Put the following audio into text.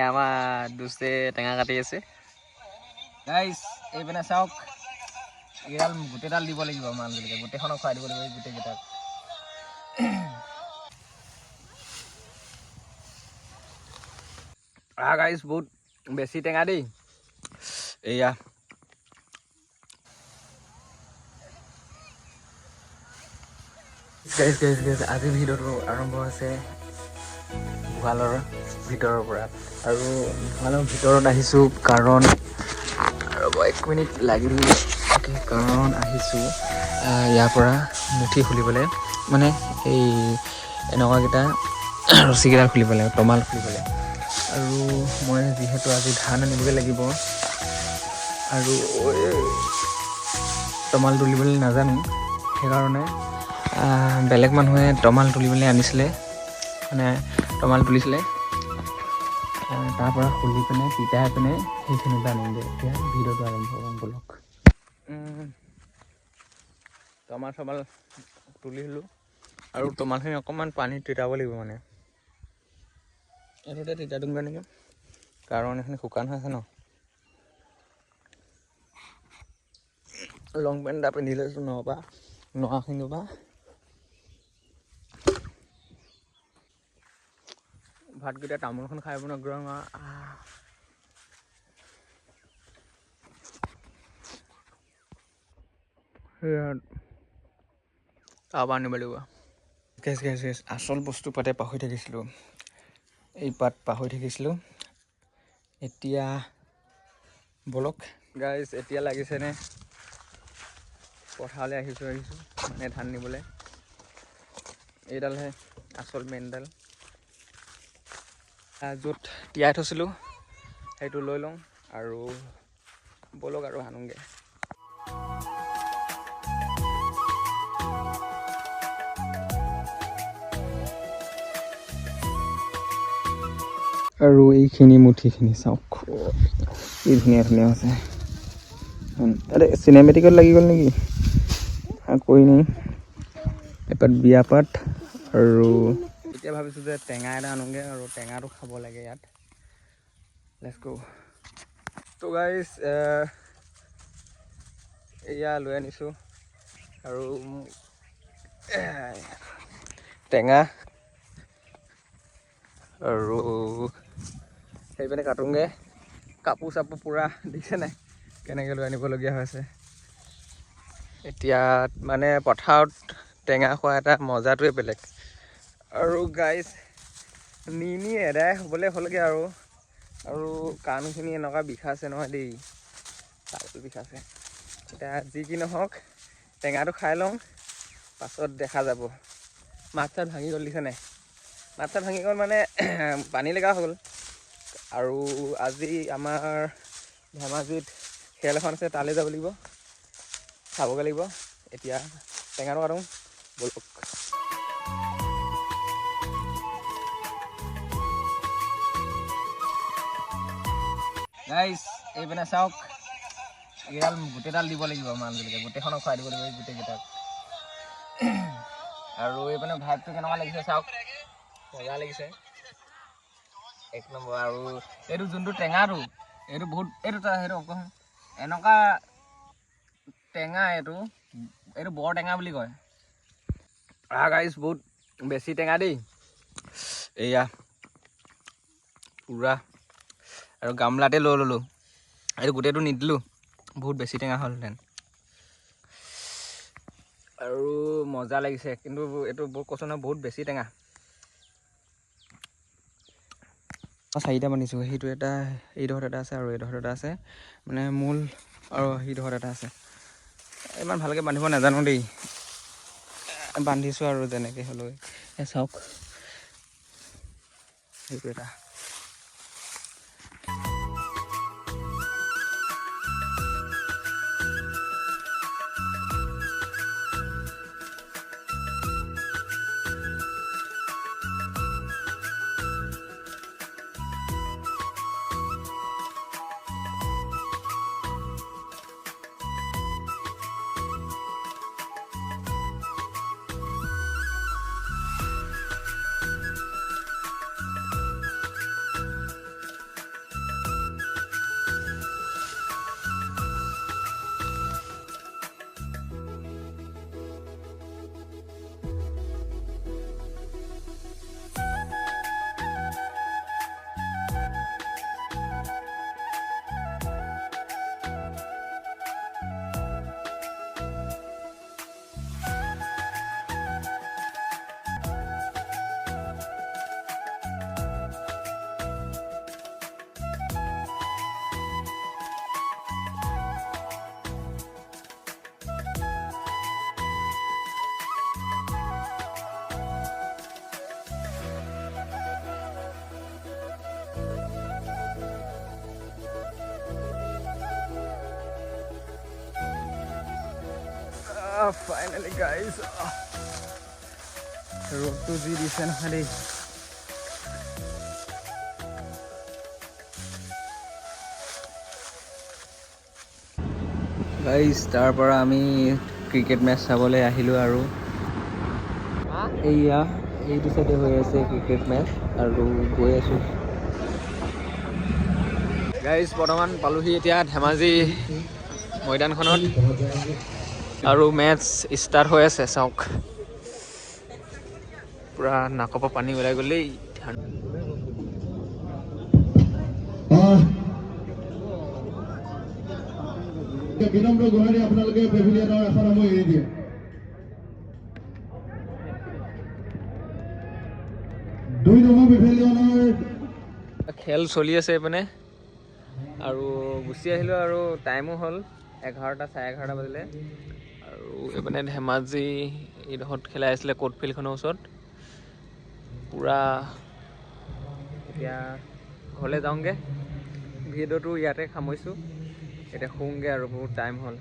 আমাৰ দুস্তে টেঙা কাটি আছে গাইছ। এইপিনে চাওক, এইডাল গোটেইডাল দিব লাগিব মান জলকীয়া, গোটেইখনক খুৱাই দিব লাগিব গোটেইকেইটাক। গাইছ বহুত বেছি টেঙা দেই। এয়া গাইছ গাইছ গাইছ আজিৰ ভিডিঅ'টো আৰম্ভ হৈছে ভঁৰালৰ ভিতৰৰ পৰা। আৰু ভঁৰালৰ ভিতৰত আহিছোঁ কাৰণ ৰ'ব 1 মিনিট লাগিল, কাৰণ আহিছোঁ ইয়াৰ পৰা মুঠি খুলিবলৈ, মানে এই এনেকুৱাকেইটা ৰছীকেইডাল খুলিবলৈ, তমাল খুলিবলৈ। আৰু মই যিহেতু আজি ধান আনিবগৈ লাগিব আৰু তমাল তুলিবলৈ নাজানো, সেইকাৰণে বেলেগ মানুহে তমাল তুলিবলৈ আনিছিলে, মানে তমাল তুলিছিলে, তাৰ পৰা খুলি পিনে পিটাই পিনে সেইখিনিৰ পৰা আনিমগৈ। এতিয়া ভিডিঅ'টো আৰম্ভ কৰোঁ ব'লক। তমাল চমাল তুলিলোঁ আৰু তমালখিনি অকণমান পানীত তিতাব লাগিব, মানে এইটোতে তিতা দিমগৈ নেকি, কাৰণ এইখিনি শুকান হৈ আছে ন। লং পেণ্ট এটা পিন্ধি লৈছোঁ নৰাখিনিৰ পৰা। ভাতকেইটা তামোলখন খাই পিনে একদম তাৰপৰা আনিব লাগিব। গেছ আচল বস্তু পাতে পাহৰি থাকিছিলোঁ, এই পাত পাহৰি থাকিছিলোঁ। এতিয়া বলক গাইজ, এতিয়া লাগিছেনে পথাৰলৈ আহিছোঁ মানে ধান নিবলৈ। এইডালহে আচল মেইনডাল, য'ত তিয়াই থৈছিলোঁ সেইটো লৈ লওঁ আৰু বলক আৰু আনোগৈ। আৰু এইখিনি মুঠিখিনি চাওক, কি ধুনীয়া ধুনীয়া আছে। আৰে চিনেমেটিকত লাগি গ'ল নেকি, কৈ নি এপাত বিয়া পাত। আৰু এতিয়া ভাবিছোঁ যে টেঙা এটা আনোগৈ, আৰু টেঙাটো খাব লাগে ইয়াত। লেটছ গো। তো গাইজ এয়া লৈ আনিছোঁ আৰু টেঙা, আৰু সেইপিনে কাটোংগৈ। কাপোৰ চাপোৰ পূৰা দেখিছে নাই কেনেকৈ লৈ আনিবলগীয়া হৈছে। এতিয়া মানে পথাৰত টেঙা খোৱা এটা মজাটোৱে বেলেগ। আৰু গাইজ নি এদাই হ'বলৈ হ'লগৈ আৰু কাণখিনি এনেকুৱা বিষাইছে নহয় দেই, তালটো বিষাইছে। এতিয়া যি কি নহওক টেঙাটো খাই লওঁ, পাছত দেখা যাব। মাত চাত ভাঙি গ'ল দিছে নাই, মাত চাত ভাঙি গ'ল মানে পানী লগা হ'ল। আৰু আজি আমাৰ ধেমাজিত খেল এখন আছে, তালৈ যাব লাগিব, চাবগৈ লাগিব। এতিয়া টেঙাটো কাটোঁ বলক। গাইজ এইপিনে চাওক, এইডাল গোটেইডাল দিব লাগিব মান জলকীয়া, গোটেইখনক খুৱাই দিব লাগিব গোটেইকেইটাক। আৰু এইপিনে ভাতটো কেনেকুৱা লাগিছে চাওক, মজা লাগিছে, 1 নম্বৰ। আৰু এইটো যোনটো টেঙাটো, এইটো বহুত সেইটো অকণ এনেকুৱা টেঙা, এইটো বৰ টেঙা বুলি কয়। গাইজ বহুত বেছি টেঙা দেই, এয়া পূৰা। আৰু গামলাতে লৈ ল'লোঁ, এইটো গোটেইটো নিদিলোঁ, বহুত বেছি টেঙা হ'লহেঁতেন। আৰু মজা লাগিছে, কিন্তু এইটো বহুত কৈছোঁ নহয়, বহুত বেছি টেঙা। 4টা বান্ধিছোঁ, সেইটো এটা এইডোখৰত এটা আছে আৰু এইডোখৰত এটা আছে, মানে মূল আৰু সেইডোখৰত এটা আছে। ইমান ভালকৈ বান্ধিব নাজানো দেই, বান্ধিছোঁ আৰু যেনেকৈ হ'লেও। চাওক সেইটো এটা। ফাইনেলি গাইজ ৰ'দটো যি দিছে নহয় দেই। গাইজ তাৰ পৰা আমি ক্ৰিকেট মেচ চাবলৈ আহিলোঁ আৰু এইয়া এইটো চাইডে হৈ আছে ক্ৰিকেট মেচ আৰু গৈ আছোঁ। গাইজ বৰ্তমান পালোহি এতিয়া ধেমাজি মৈদানখনত আৰু মেচ ষ্টাৰ্ট হৈ আছে। চাওক পুৰা নাকৰ পৰা পানী ওলাই গ'লেই। বিনম্ৰ গুহাৰি আপোনালোকে পেভিলিয়নৰ এখন সময় এৰি দিয়ে। দুই নম্বৰ পেভিলিয়নৰ খেল চলি আছে এইপিনে আৰু গুচি আহিলোঁ আৰু টাইমো হ'ল 11টা চাৰে 11টা বাজিলে আৰু এইপিনে ধেমাজি এইডোখৰত খেলাই আছিলে কোৰ্ট ফিল্ডখনৰ ওচৰত। পূৰা এতিয়া ঘৰলৈ যাওঁগৈ। ভিডিঅ'টো ইয়াতে সামৰিছোঁ। এতিয়া শুওঁগৈ আৰু বহুত টাইম হ'ল।